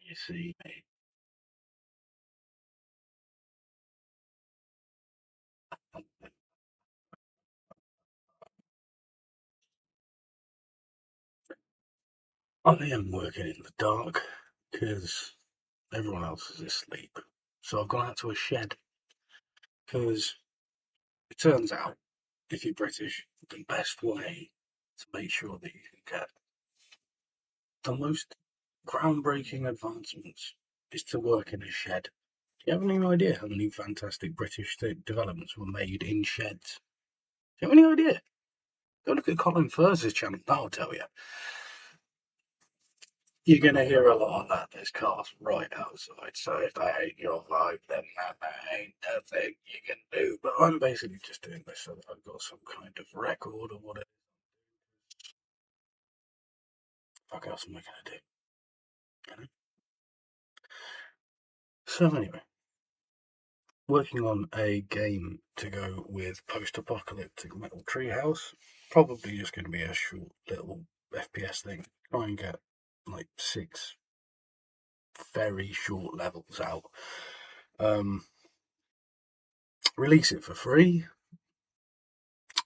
you see me? I am working in the dark because everyone else is asleep. So I've gone out to a shed because it turns out if you're British, the best way to make sure that you can get the most groundbreaking advancements is to work in a shed. Do you have any idea how many fantastic British developments were made in sheds? Do you have any idea? Go look at Colin Firth's channel, that'll tell you. You're going to hear a lot of that. There's cars right outside, so if that ain't your vibe, then that ain't a thing you can do. But I'm basically just doing this so that I've got some kind of record of what it is. Fuck else am I going to do? You know? So anyway, working on a game to go with Post Apocalyptic Metal Treehouse. Probably just going to be a short little FPS thing. Try and get like 6 very short levels out. Release it for free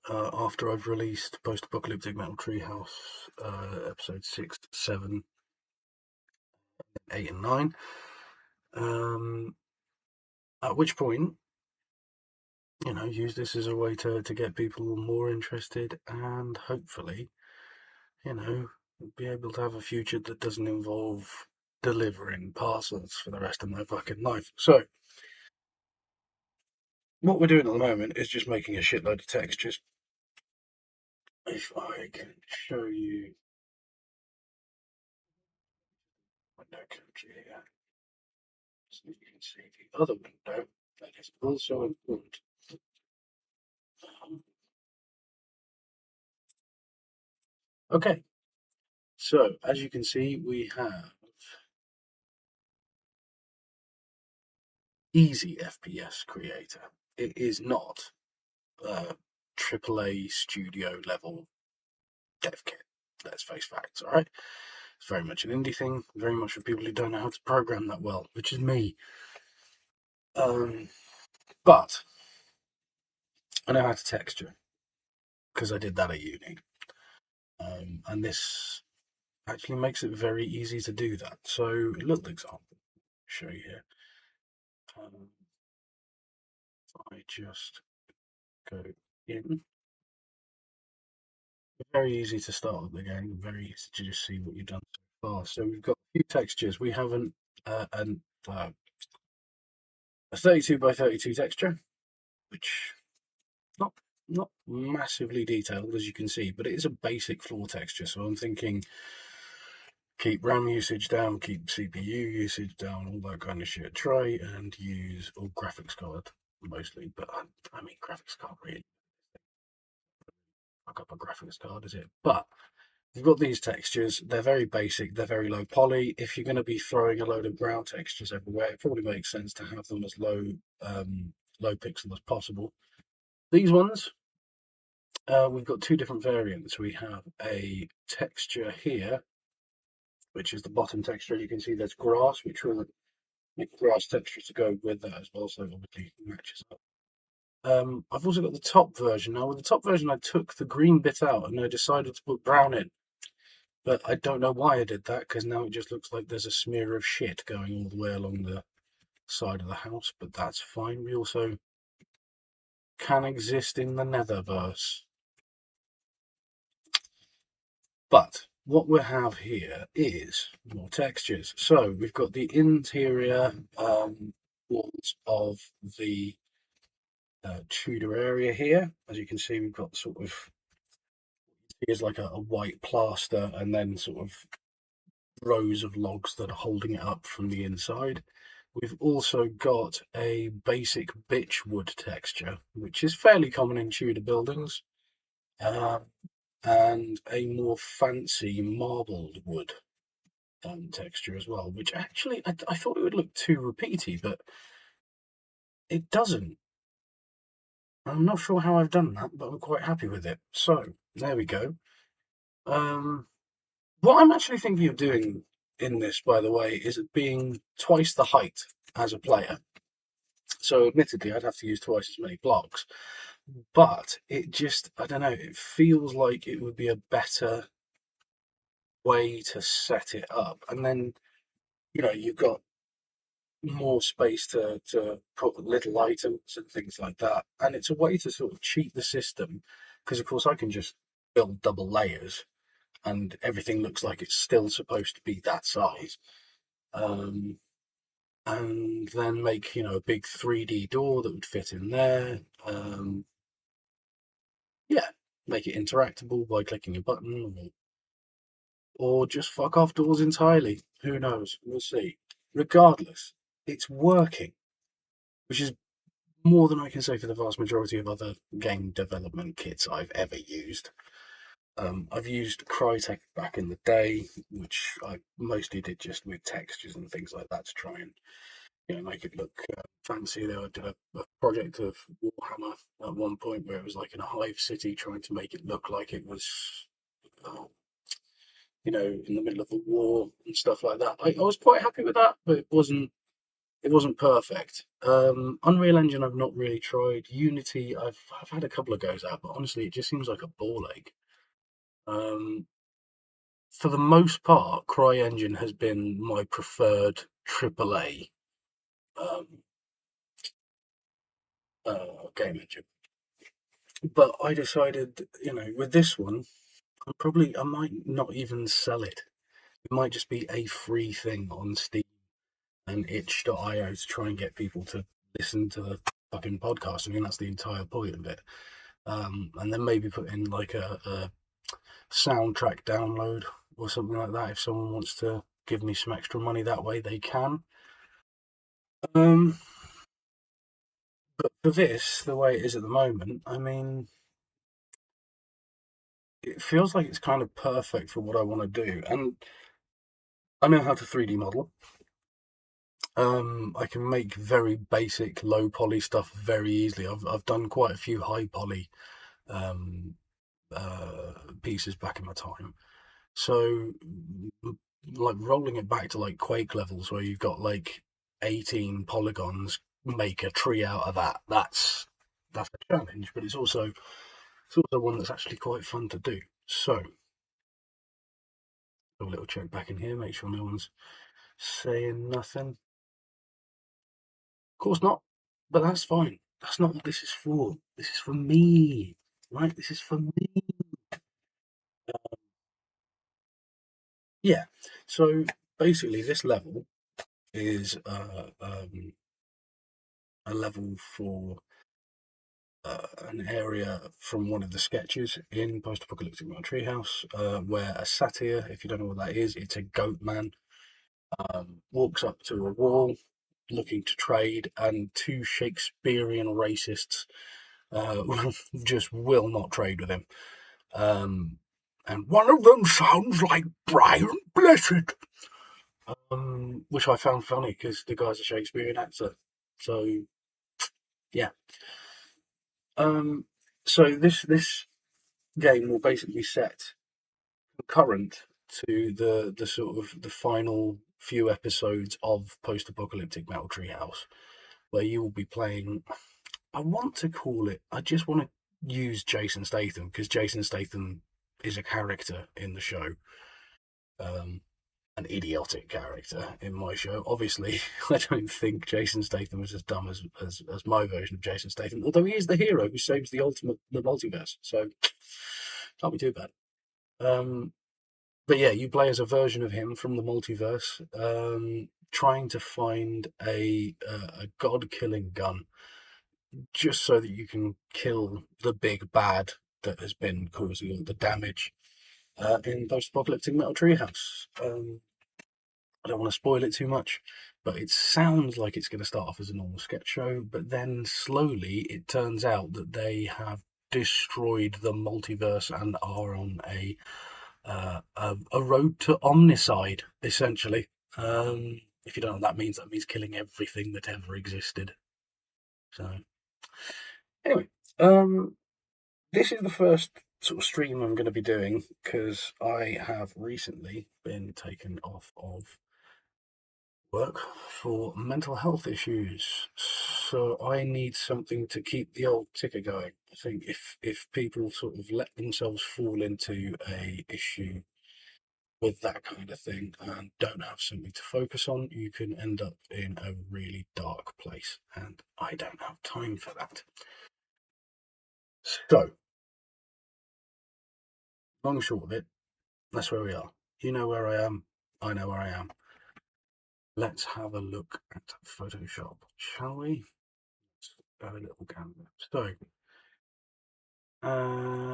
after I've released Post Apocalyptic Metal Treehouse episode 6, 7, 8, and 9. At which point, use this as a way to get people more interested and hopefully, be able to have a future that doesn't involve delivering parcels for the rest of my fucking life. So, what we're doing at the moment is just making a shitload of textures. If I can show you window country here, so you can see the other window that is also important. Okay, so as you can see, we have easy FPS creator. It is not AAA studio level dev kit. Let's face facts, all right? It's very much an indie thing, very much for people who don't know how to program that well, which is me. But I know how to texture because I did that at uni. And this actually makes it very easy to do that. So, a little example, I'll show you here. If I just go in, very easy to start with again, very easy to just see what you've done so far. So we've got a few textures. We have a 32 by 32 texture, which not massively detailed as you can see, but it is a basic floor texture. So I'm thinking keep RAM usage down, keep CPU usage down, all that kind of shit. Try and use graphics card mostly, but I mean graphics card really fuck up a graphics card, is it? But you've got these textures, they're very basic, they're very low poly. If you're going to be throwing a load of ground textures everywhere, it probably makes sense to have them as low pixel as possible. These ones, we've got 2 different variants. We have a texture here, which is the bottom texture. You can see there's grass, which will make grass texture to go with that as well, so it obviously matches up. I've also got the top version. Now, with the top version, I took the green bit out and I decided to put brown in. But I don't know why I did that, because now it just looks like there's a smear of shit going all the way along the side of the house, but that's fine. We also can exist in the Netherverse. But what we have here is more textures. So we've got the interior walls of the Tudor area here. As you can see, we've got sort of, here's like a white plaster and then sort of rows of logs that are holding it up from the inside. We've also got a basic bitch wood texture, which is fairly common in Tudor buildings, and a more fancy marbled wood texture as well, which actually I thought it would look too repeaty, but it doesn't. I'm not sure how I've done that, but I'm quite happy with it. So, there we go. What I'm actually thinking of doing in this, by the way, is it being twice the height as a player. So admittedly, I'd have to use twice as many blocks, but it just, I don't know, it feels like it would be a better way to set it up. And then, you've got more space to put little items and things like that. And it's a way to sort of cheat the system because, of course, I can just build double layers and everything looks like it's still supposed to be that size. Um, and then make, a big 3D door that would fit in there. Yeah, make it interactable by clicking a button or just fuck off doors entirely. Who knows? We'll see. Regardless, it's working, which is more than I can say for the vast majority of other game development kits I've ever used. I've used Crytek back in the day, which I mostly did just with textures and things like that to try and make it look fancy. I did a project of Warhammer at one point where it was like in a hive city, trying to make it look like it was, uh, in the middle of a war and stuff like that. I was quite happy with that, but it wasn't perfect. Unreal Engine I've not really tried. Unity I've had a couple of goes at, but honestly it just seems like a ball ache. For the most part, CryEngine has been my preferred AAA um, game engine. But I decided, with this one, I might not even sell it. It might just be a free thing on Steam and itch.io to try and get people to listen to the fucking podcast. I mean, that's the entire point of it. And then maybe put in like a soundtrack download or something like that. If someone wants to give me some extra money that way, they can. Um, but for this, the way it is at the moment, I mean, it feels like it's kind of perfect for what I want to do. And I know how to 3D model. I can make very basic low poly stuff very easily. I've done quite a few high poly um, pieces back in my time. So like rolling it back to like Quake levels where you've got like 18 polygons, make a tree out of that. That's a challenge, but it's also one that's actually quite fun to do. So a little check back in here, make sure no one's saying nothing. Of course not, but that's fine. That's not what this is for. This is for me, right? This is for me. Yeah. So basically, this level is a level for an area from one of the sketches in Post Apocalyptic Metal Treehouse, where a satyr, if you don't know what that is, it's a goat man, walks up to a wall looking to trade, and two Shakespearean racists just will not trade with him. And one of them sounds like Brian Blessed, which I found funny because the guy's a Shakespearean actor. So yeah. So this game will basically set current to the sort of the final few episodes of Post Apocalyptic Metal Treehouse, where you will be playing. I want to call it. I just want to use Jason Statham because Jason Statham is a character in the show. Um, an idiotic character in my show. Obviously, I don't think Jason Statham is as dumb as my version of Jason Statham, although he is the hero who saves the multiverse, so can't be too bad. But yeah, you play as a version of him from the multiverse, trying to find a god-killing gun, just so that you can kill the big bad that has been causing all the damage in post-apocalyptic Metal Treehouse. I don't want to spoil it too much, but it sounds like it's going to start off as a normal sketch show, but then slowly it turns out that they have destroyed the multiverse and are on a road to omnicide, essentially. If you don't know what that means killing everything that ever existed. So, anyway, this is the first sort of stream I'm going to be doing, because I have recently been taken off of work for mental health issues. So I need something to keep the old ticker going. I think if people sort of let themselves fall into a issue with that kind of thing and don't have something to focus on, you can end up in a really dark place. And I don't have time for that. So, long and short of it, that's where we are. You know where I am. I know where I am. Let's have a look at Photoshop, shall we? Let's have a little gander. So,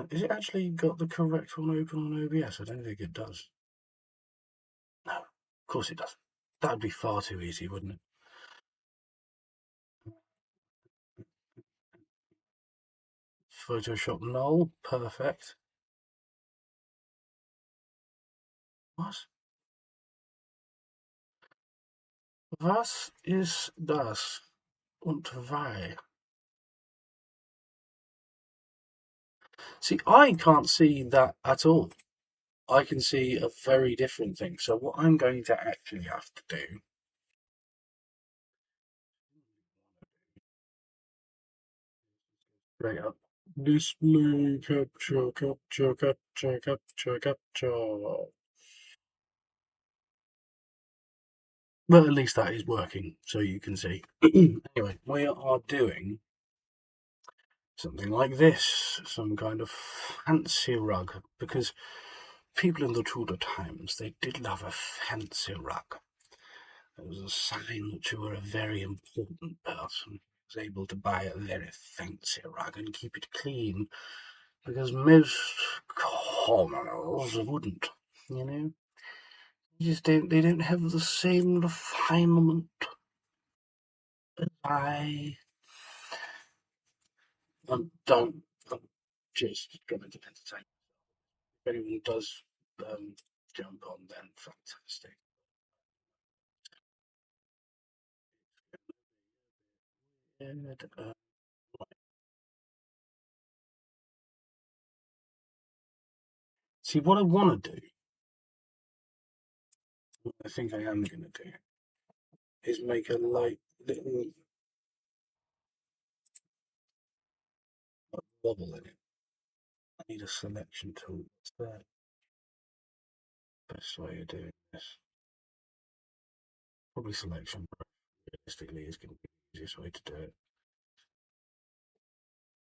is it actually got the correct one open on OBS? I don't think it does. No, of course it doesn't. That would be far too easy, wouldn't it? Photoshop null, perfect. What? Was ist das? Und why? See, I can't see that at all. I can see a very different thing. So what I'm going to actually have to do, straight up, display capture, capture, capture, capture, capture. But at least that is working, so you can see. Anyway, we are doing something like this, some kind of fancy rug, because people in the Tudor times, they did love a fancy rug. It was a sign that you were a very important person, who was able to buy a very fancy rug and keep it clean, because most commoners wouldn't, you know? They don't have the same refinement as I. Don't just going to entertain. If anyone does jump on, then fantastic. And, see, what I want to do, what I think I am going to do, is make a light little wobble in it. I need a selection tool. What's the best way of doing this? Probably selection, realistically, is going to be the easiest way to do it.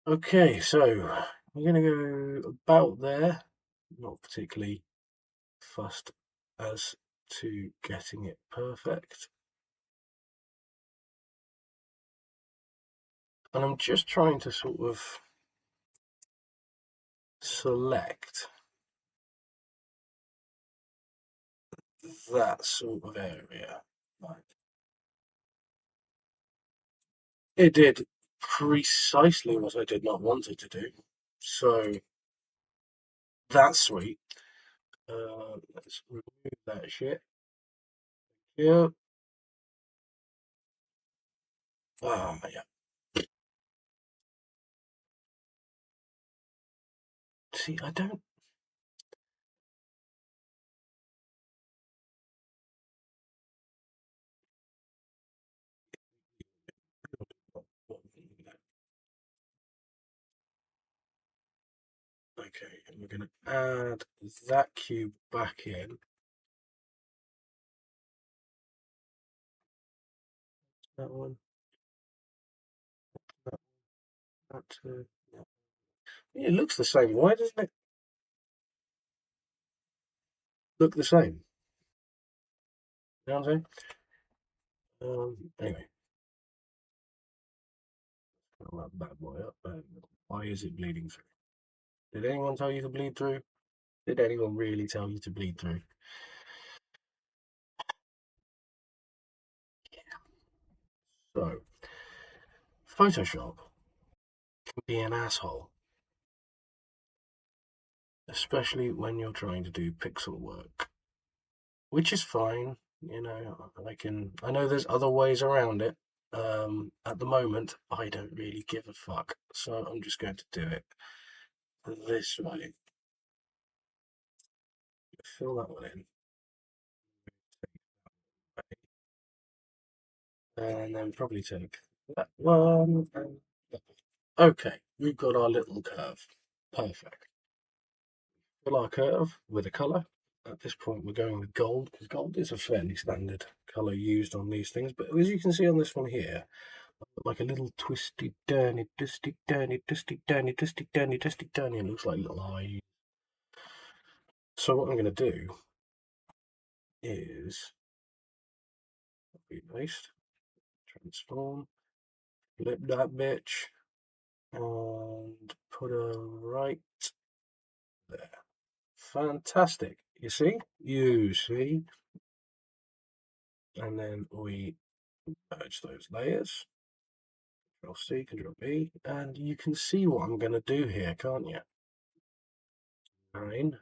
Okay, so we're going to go about there. Not particularly fussed as to getting it perfect. And I'm just trying to sort of select that sort of area. Like, it did precisely what I did not want it to do. So that's sweet. Let's remove that shit. Yeah. Yeah. See, I don't. Okay, and we're going to add that cube back in. That one. That. Yeah. It looks the same. Why doesn't it look the same? You know what I'm saying? Anyway, I'll that bad boy up. Why is it bleeding through? Did anyone tell you to bleed through? Did anyone really tell you to bleed through? So, Photoshop can be an asshole, especially when you're trying to do pixel work, which is fine. You know, I know there's other ways around it. At the moment, I don't really give a fuck, so I'm just going to do it. this way. Fill that one in. And then probably take that one. Okay, we've got our little curve. Perfect. Fill our curve with a colour. At this point, we're going with gold, because gold is a fairly standard colour used on these things. But as you can see on this one here, like a little twisty, turny, twisty, turny, twisty, turny, twisty, turny, twisty, turny. It looks like little eyes. So what I'm going to do is copy paste, transform, flip that bitch, and put a right there. Fantastic. You see? You see? And then we merge those layers. Control C, Control V, and you can see what I'm going to do here, can't you? 9.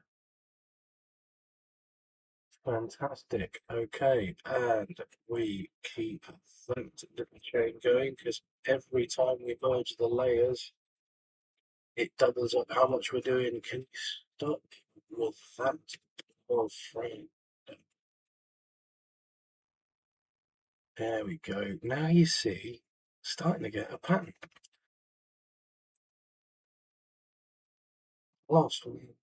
Fantastic. Okay, and we keep that little chain going because every time we merge the layers, it doubles up how much we're doing. Can you stop with that, poor friend? There we go. Now you see, starting to get a pattern. Last one.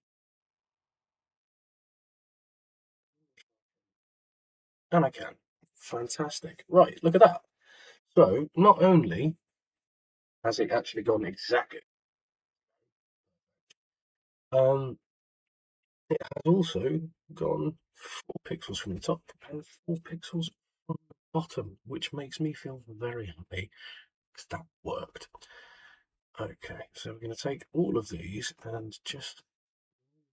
And I can. Fantastic. Right, look at that. So, not only has it actually gone exactly, it has also gone 4 pixels from the top and 4 pixels from the bottom, which makes me feel very happy because that worked. Okay, so we're going to take all of these and just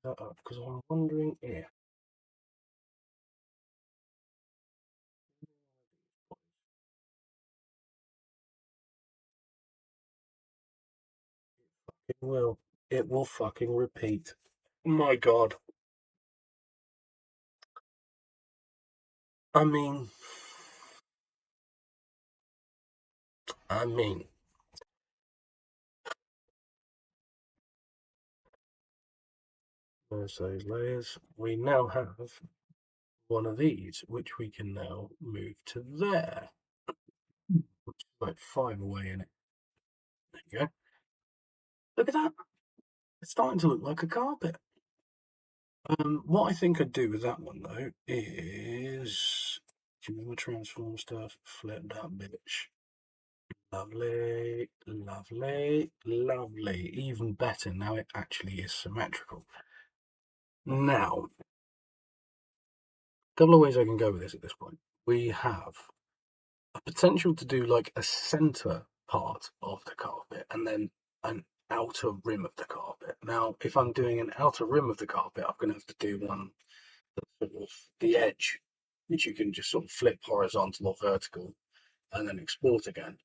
that up because I'm wondering if it will fucking repeat. My God. I mean, I mean, there's those layers. We now have one of these, which we can now move to there. Like 5 away in it. There you go. Look at that. It's starting to look like a carpet. What I think I'd do with that one though is give me my transform stuff, flip that bitch. Lovely, lovely, lovely. Even better now it actually is symmetrical. Now, a couple of ways I can go with this at this point. We have a potential to do like a center part of the carpet and then an outer rim of the carpet. Now, if I'm doing an outer rim of the carpet, I'm going to have to do one sort of the edge, which you can just sort of flip horizontal or vertical and then export again.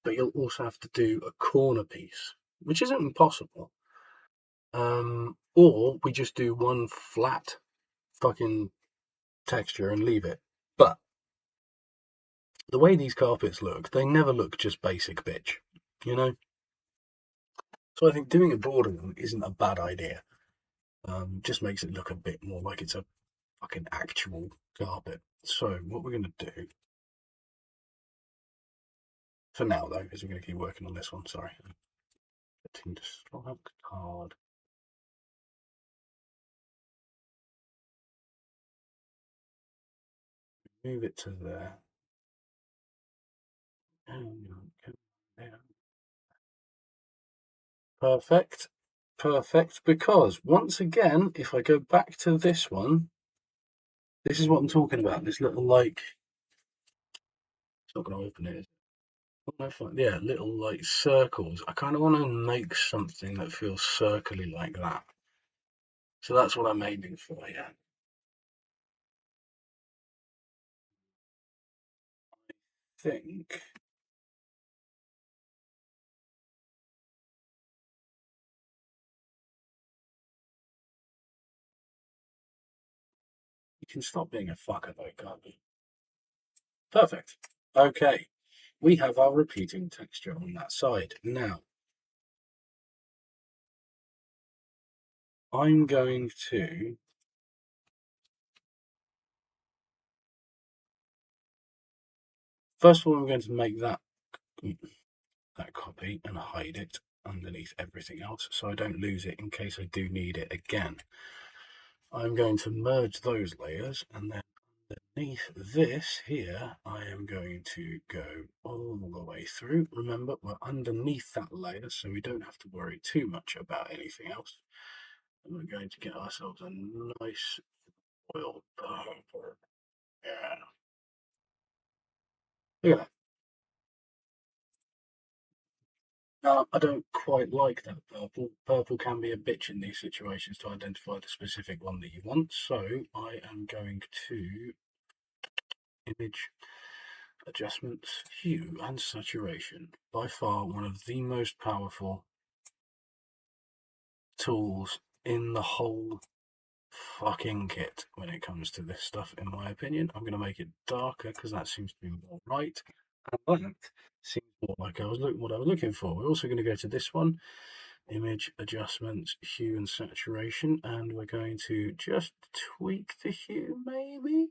But you'll also have to do a corner piece, which isn't impossible. Or we just do one flat fucking texture and leave it. But the way these carpets look, they never look just basic bitch, you know? So I think doing a border one isn't a bad idea. Just makes it look a bit more like it's a fucking actual carpet. So what we're going to do for now, though, is we're going to keep working on this one. Sorry. Getting distracted hard. Move it to there. Perfect. Perfect. Because once again, if I go back to this one, this is what I'm talking about. This little like, it's not going to open it. Yeah, little like circles. I kind of want to make something that feels circly like that. So that's what I'm aiming for, yeah. I think you can stop being a fucker though, can't you? Perfect. Okay. We have our repeating texture on that side. Now, I'm going to first of all, I'm going to make that copy and hide it underneath everything else so I don't lose it in case I do need it again. I'm going to merge those layers, and then underneath this here, I am going to go all the way through. Remember, we're underneath that layer, so we don't have to worry too much about anything else. And we're going to get ourselves a nice oil purple. Yeah. Look at that. I don't quite like that purple. Purple can be a bitch in these situations to identify the specific one that you want. So I am going to image adjustments, hue and saturation. By far one of the most powerful tools in the whole fucking kit when it comes to this stuff, in my opinion. I'm going to make it darker because that seems to be more right. And that seems more like what I was looking for. We're also going to go to this one, image adjustments, hue and saturation, and we're going to just tweak the hue, maybe?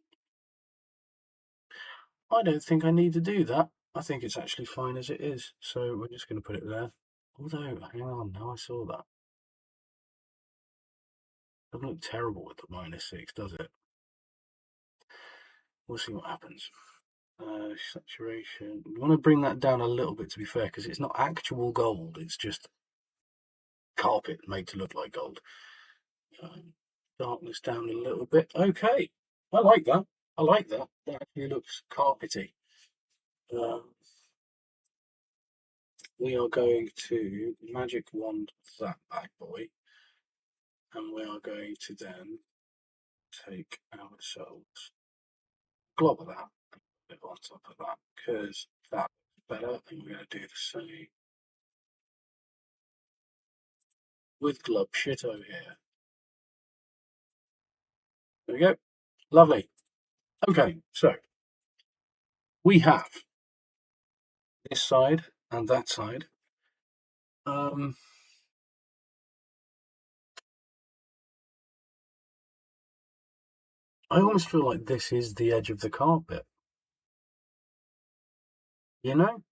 I don't think I need to do that. I think it's actually fine as it is, so we're just going to put it there. Although, hang on, now I saw that. Doesn't look terrible with the -6, does it? We'll see what happens. Saturation. You want to bring that down a little bit, to be fair, because it's not actual gold. It's just carpet made to look like gold. Darkness down a little bit. Okay, I like that. I like that. That actually looks carpety. We are going to magic wand that bad boy, and we are going to then take ourselves glob of that and put it on top of that because that's better. And we're going to do the same with glob shit over here. There we go. Lovely. Okay, so we have this side and that side. I almost feel like this is the edge of the carpet. You know?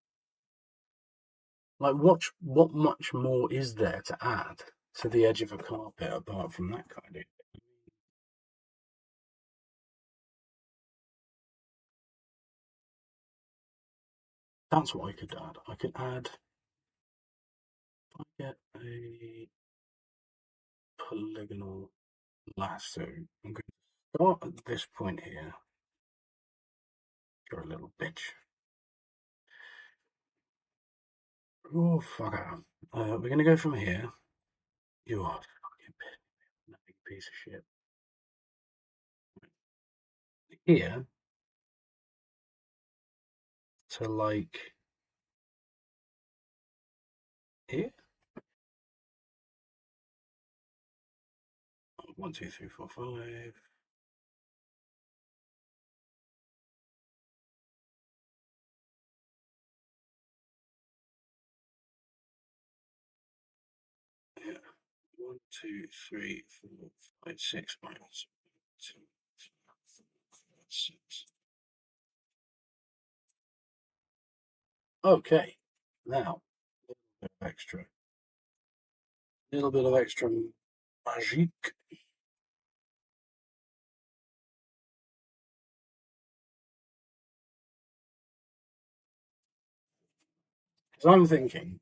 Like, what much more is there to add to the edge of a carpet apart from that kind of? That's what I could add. I could add. If I get a polygonal lasso, I'm going to start at this point here. You're a little bitch. Oh, fuck out. We're going to go from here. You are a fucking big piece of shit. Here to like here. 1, 2, 3, 4, 5. Yeah. 1, 2, 3, 4, 5, 6 minus 2, 3, 4, 5, 6. Okay. Now, a little bit of extra magic. Because I'm thinking,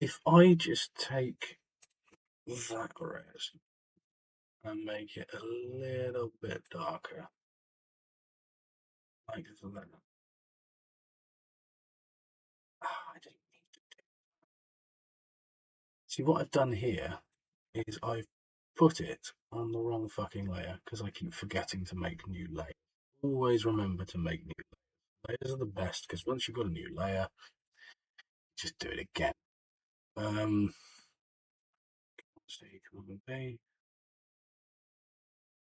if I just take that red and make it a little bit darker, like that. I didn't need to see what I've done here is I've put it on the wrong fucking layer because I keep forgetting to make new layers. Always remember to make new layers. Layers are the best because once you've got a new layer, just do it again. See command B.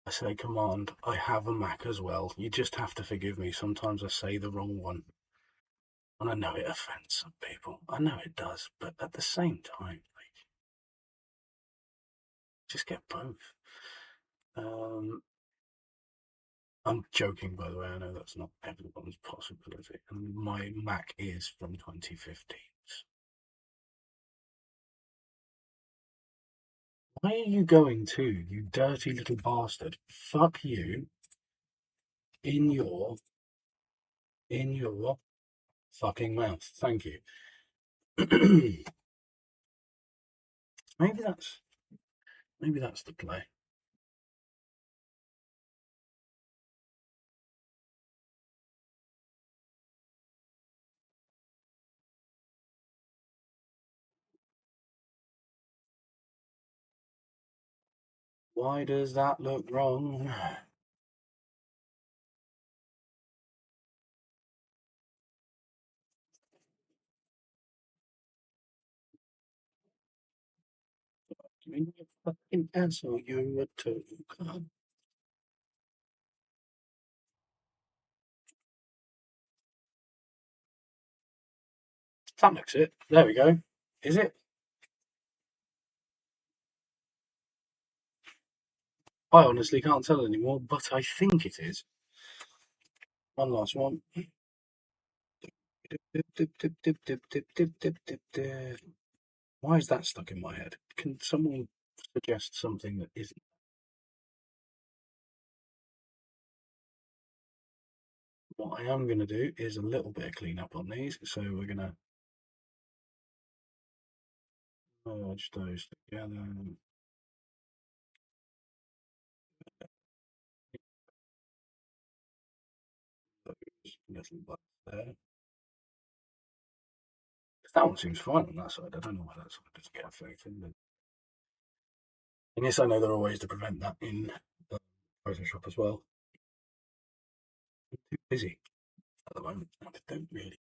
I say command. I have a Mac as well. You just have to forgive me. Sometimes I say the wrong one. And I know it offends some people. I know it does. But at the same time, like, Just get both. I'm joking, by the way. I know that's not everyone's possibility. And my Mac is from 2015. Why are you going to, you dirty little bastard? Fuck you in your fucking mouth. Thank you. maybe that's the play. Why does that look wrong? You fucking asshole, you're a total cunt. That looks it. There we go. Is it? I honestly can't tell anymore, but I think it is. One last one. Why is that stuck in my head? Can someone suggest something that isn't? What I am going to do is a little bit of cleanup on these. So we're going to merge those together. Those little butts there. That one seems fine on that side. I don't know why that side doesn't get affected. But... And yes, I know there are ways to prevent that in Photoshop as well. I'm too busy at the moment. I don't really.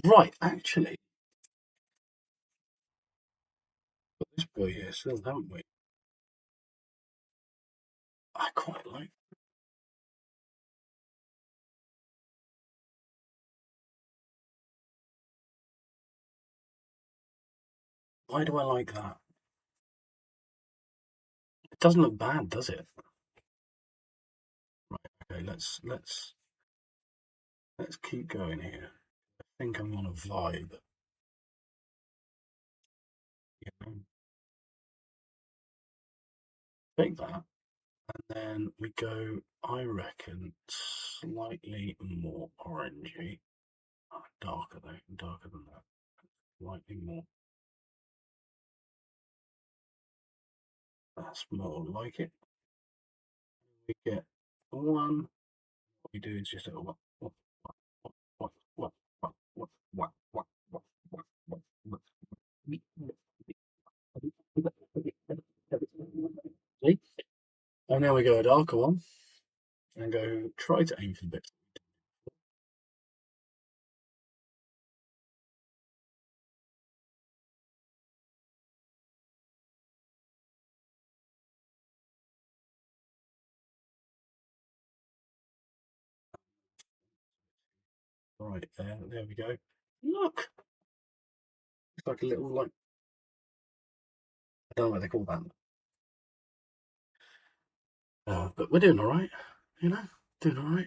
Right, actually, got this boy here still, haven't we? I quite like. Why do I like that? It doesn't look bad, does it? Right. Okay. Let's keep going here. I think I'm on a vibe. You know? Take that, and then we go. I reckon slightly more orangey, darker though, darker than that. Slightly more. That's more like it. We get one. What we do is just a what, what, what, what, what, what, what, what, what, what, what, what. See? And then we go a darker one and go try to aim for the bits. Right there we go. Look, it's like a little like I don't know what they call that, but we're doing all right. You know, doing all right.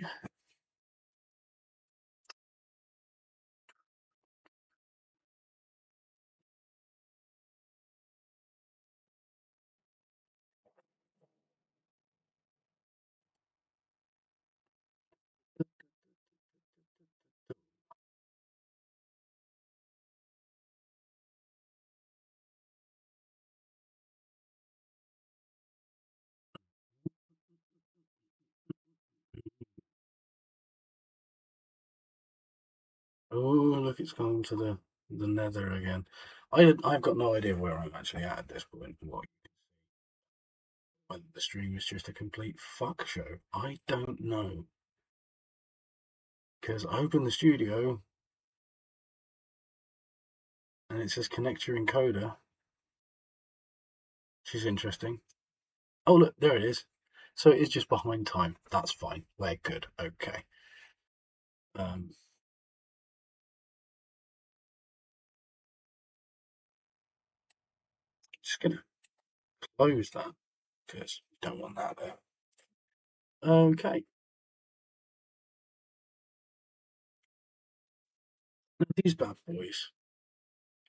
Oh, look, it's gone to the nether again. I've got no idea where I'm actually at this point. What when the stream is just a complete fuck show. I don't know because I open the studio and it says connect your encoder, which is interesting. Oh look, there it is. So it's just behind time. That's fine. We're good. Okay. Um, Just gonna close that because you don't want that there. Okay. Now these bad boys.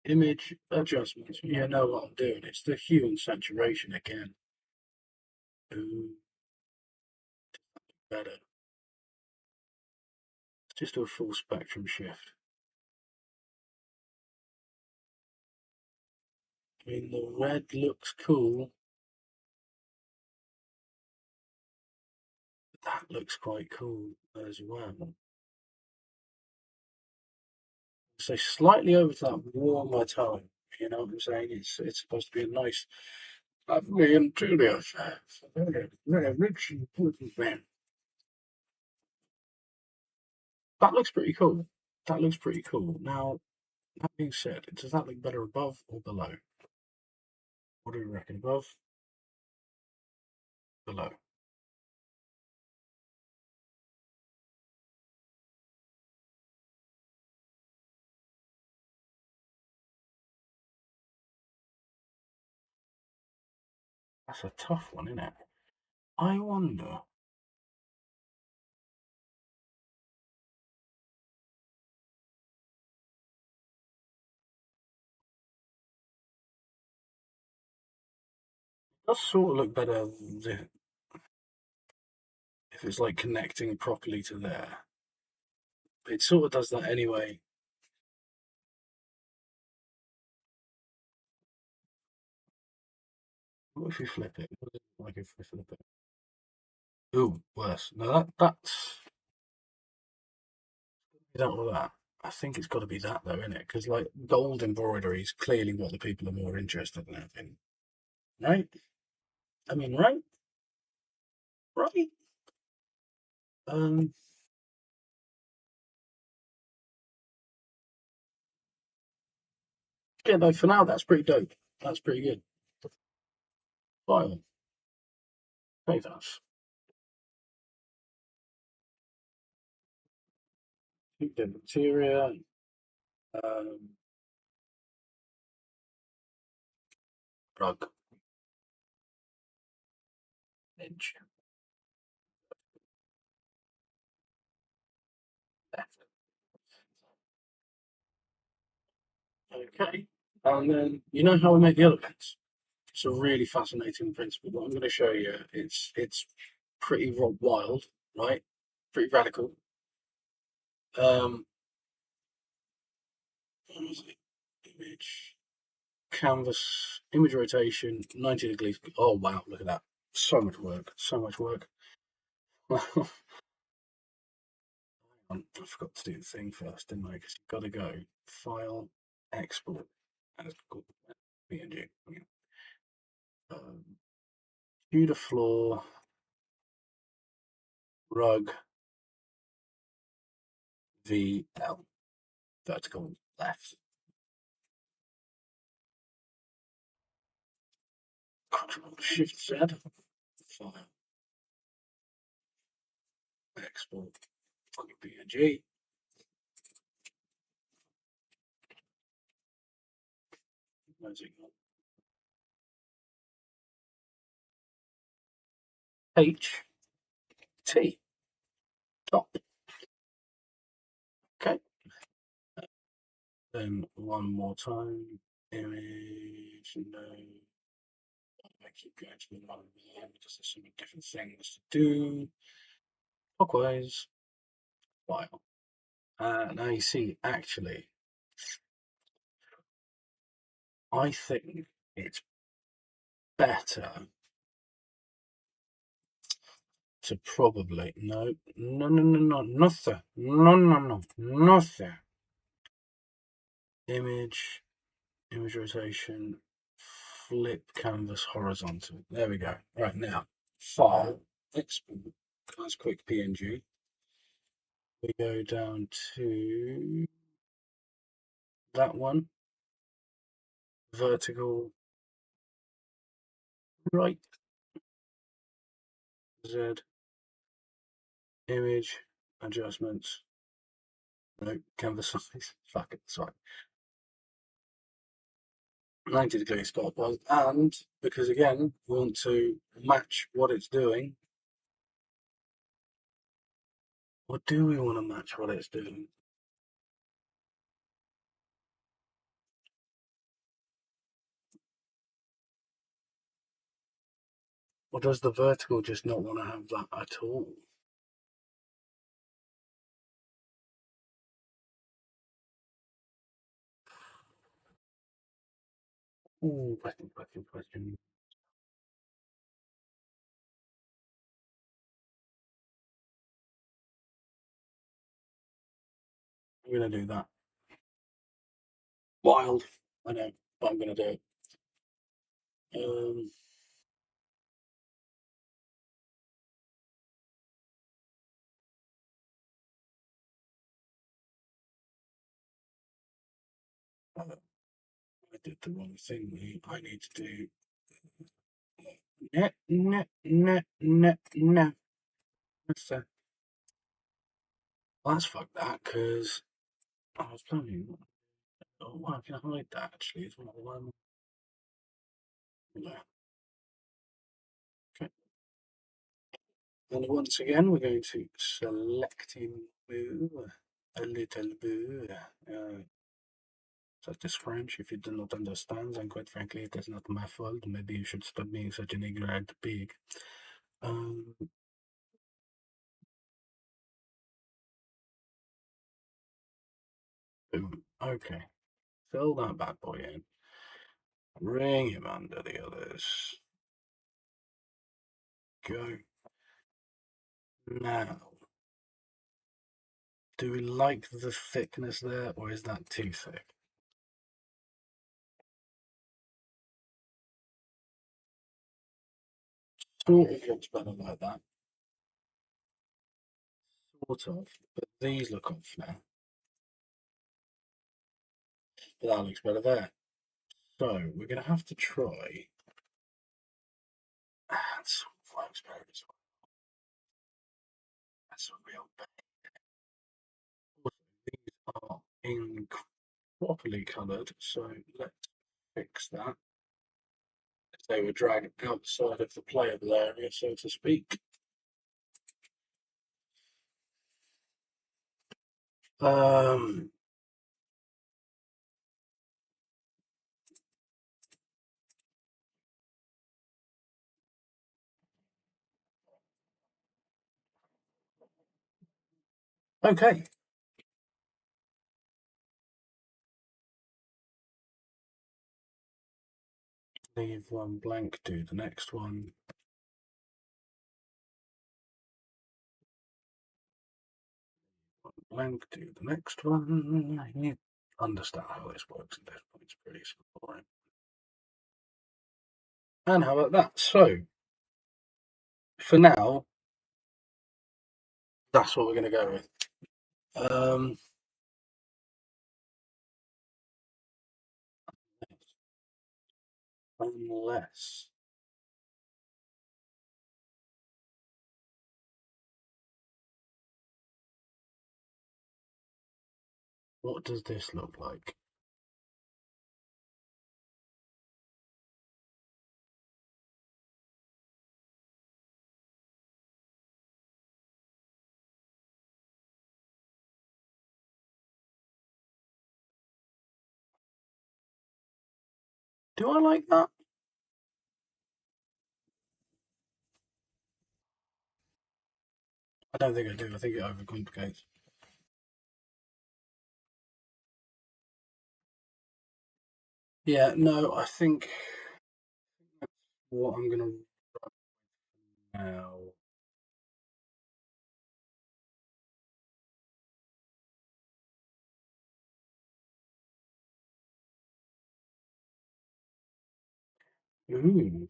Image adjustments. You know what I'm doing. It's the hue and saturation again. Ooh, better. Let's just do a full spectrum shift. I mean, the red looks cool. That looks quite cool as well. So slightly over to that warmer tone. You know what I'm saying? It's supposed to be a nice, lovely interior. Very, very rich and important man. That looks pretty cool. That looks pretty cool. Now, that being said, does that look better above or below? What do you reckon? Above? Below? That's a tough one, isn't it? I wonder. Does sort of look better if it's like connecting properly to there. It sort of does that anyway. What if we flip it? What does it look like if we flip it? Ooh, worse. No, that's that or that. I think it's got to be that though, isn't it? Because like gold embroidery is clearly what the people are more interested in having, right? I mean, right, right. Um, yeah, no. For now, that's pretty dope. That's pretty good. File, save as. Keep the material. Um, rug edge left. Okay. And then you know how we make the other bits. It's a really fascinating principle. What I'm going to show you, it's pretty wild, right? Pretty radical. Um, what was it? Image, canvas, image rotation, 90 degrees. Oh wow, look at that! So much work, so much work. I forgot to do the thing first, didn't I? Because you've got to go file, export, and it's called PNG. Um, Tudor floor, rug, VL, vertical left. Control Shift Z, file, export, PNG. H T top. Okay. Then one more time. Image. No. I keep going to the one because there's so many different things to do. Clockwise. File. Now you see, actually, I think it's better to probably no nothing nothing image rotation flip canvas horizontal. There we go. Right now, file export as quick PNG. We go down to that one, vertical right Z image adjustments. No canvas size. Fuck it. Sorry. 90 degree spot was, and because again, we want to match what it's doing. Or do we want to match what it's doing? Or does the vertical just not want to have that at all? Ooh, question. I'm going to do that. Wild. I know, but I'm going to do it. I did the wrong thing. I need to do. No. Let's fuck that, because I was planning. Oh, well, I can hide that actually. It's one there. Okay. And once again, we're going to select him, move a little bit. That is French. If you do not understand, and quite frankly, it is not my fault. Maybe you should stop being such an ignorant pig. Um, Boom. Okay. Fill that bad boy in. Ring him under the others. Go. Now, do we like the thickness there, or is that too thick? Sort of looks better like that. Sort of. But these look off now. But that looks better there. So, we're going to have to try. That sort of works better as well. That's a real pain. Also, these are improperly coloured, so let's fix that. They were dragged outside of the playable area, so to speak. Um, okay. Leave one blank, do the next one. One blank, do the next one. You understand how this works at this point, it's pretty simple, right? And how about that? So, for now, that's what we're going to go with. Unless what does this look like? Do I like that? I don't think I do. I think it overcomplicates. Yeah, no, I think that's what I'm going to now. Ooh.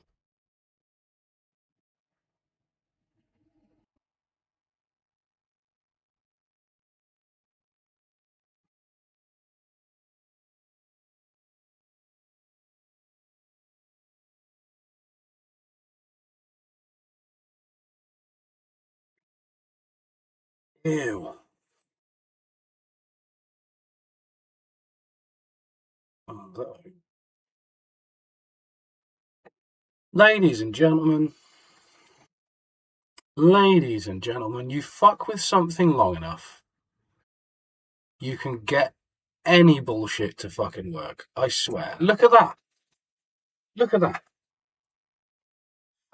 Ew. Although Ladies and gentlemen, you fuck with something long enough, you can get any bullshit to fucking work. I swear. Look at that. Look at that.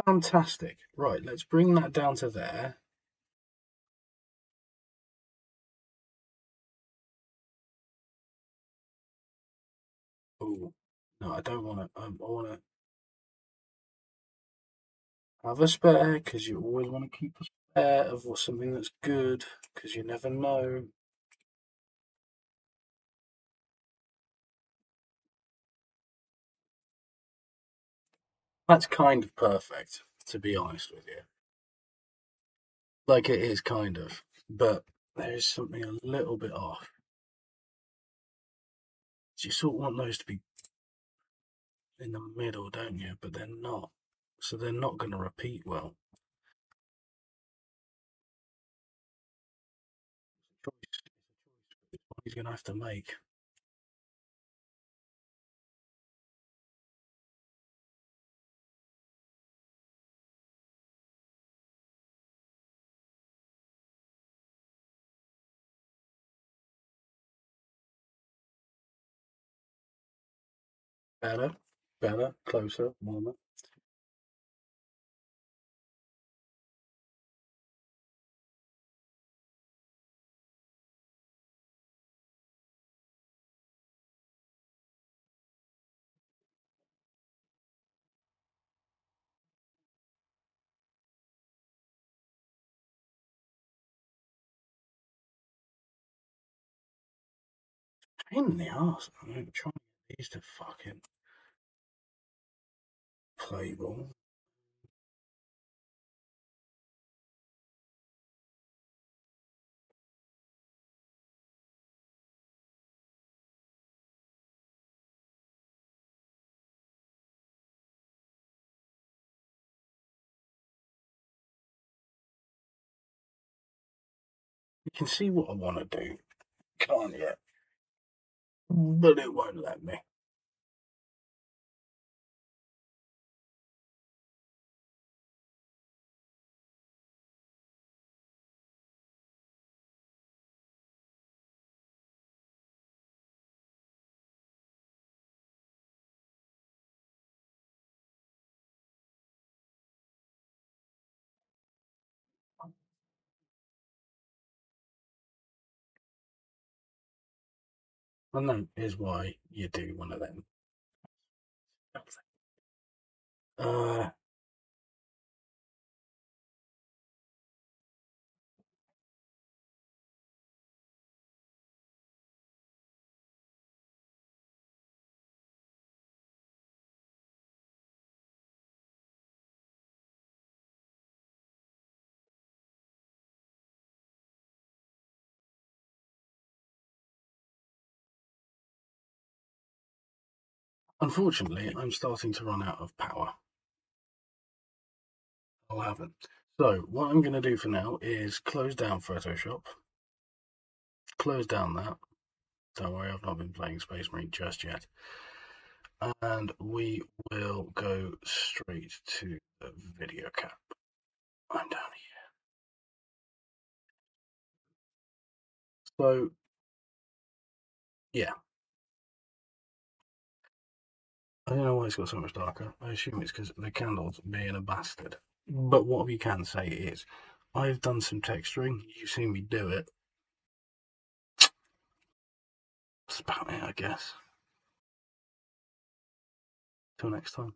Fantastic. Right, let's bring that down to there. Oh, no, I don't want to. I want to have a spare because you always want to keep a spare of something that's good because you never know. That's kind of perfect, to be honest with you. Like it is kind of, but there is something a little bit off. You sort of want those to be in the middle, don't you? But they're not. So they're not going to repeat well. He's going to have to make. Better, better, closer, warmer. Pain in the arse. I'm trying to get these to fucking play ball. You can see what I want to do, can't you? But it won't let me. And that is why you do one of them. Uh, Unfortunately, I'm starting to run out of power. I'll have it. So, what I'm going to do for now is close down Photoshop, close down that. Don't worry, I've not been playing Space Marine just yet. And we will go straight to the video cap. I'm down here. So, yeah. I don't know why it's got so much darker. I assume it's because the candle's being a bastard. But what we can say is, I've done some texturing. You've seen me do it. That's about it, I guess. Till next time.